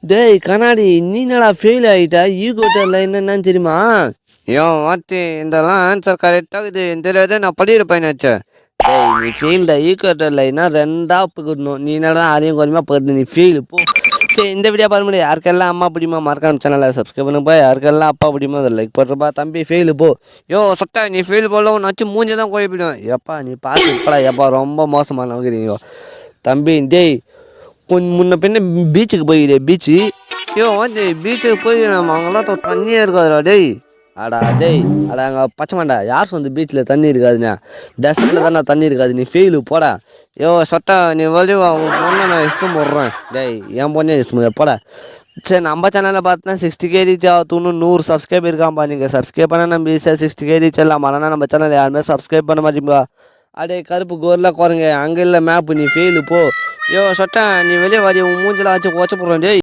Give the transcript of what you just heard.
டேய் கண்ணாடி நீ என்னடா ஃபெயில் ஆகிட்டா ஈகோட்டரில் என்னென்னு தெரியுமா? வாத்தி இதெல்லாம் ஆன்சர் கரெக்டாக இது தெரியாத நான் படியிருப்பேன் நினச்சேன். டேய் நீ ஃபெயில்டா ஈகோட்டரில் என்ன ரெண்டாக போயிடணும். நீ என்னடா அதையும் கொஞ்சமாக போயிடுது, நீ ஃபெயில் போ. சரி இந்த வீடியோ பார்க்க முடியாது. யாருக்கெல்லாம் அம்மா பிடிமா மறக்காம சேனலை சப்ஸ்கிரைப் பண்ணுப்பா. யாருக்கெல்லாம் அப்பா பிடிமா அதை லைக் பண்ணுறப்பா. தம்பி ஃபெயில் போ. சொட்டா நீ ஃபெயில் போல நச்சு மூஞ்சி தான் கோயப்பிடும். எப்பா நீ பாஸ் இப்படா எப்பா ரொம்ப மோசமான வைக்கிறீங்க தம்பி. டேய் கொஞ்சம் முன்ன பின்ன பீச்சுக்கு போயிடு. பீச்சு வாத்தி பீச்சுக்கு போய் நம்ம அங்கெல்லாம் தண்ணியே இருக்காதுடா. டேய் அடா அங்கே பச்சைமாண்டா யார் வந்து பீச்சில் தண்ணி இருக்காதுண்ணா? டெசர்ட்டில் தானே தண்ணி இருக்காது. நீ ஃபெயிலு போடா. சொட்டா நீ வழி உன் பொண்ணை நான் இஷ்டம் போடுறேன். டேய் என் பொண்ணே இஷ்டம் எப்போடா? சரி நம்ம சேனலில் பார்த்தா 60K ரீச் ஆகணும். 100 சப்ஸ்கிரைப் இருக்காம்பா. நீங்கள் சப்ஸ்கிரைப் பண்ணால் நம்ம ஈஸியாக 60K ரீச் எல்லாம். ஆனால் நம்ம சேனல் யாருமே சப்ஸ்கிரைப் பண்ண மாட்டீங்களா? அடே கருப்பு கோரில் குறைங்க அங்கே இல்லை மேப்பு. நீ ஃபெயிலு போ. சொட்டா நீ வெளியே வாடி உன் மூஞ்சில் வச்சு போடுறேன். டேய்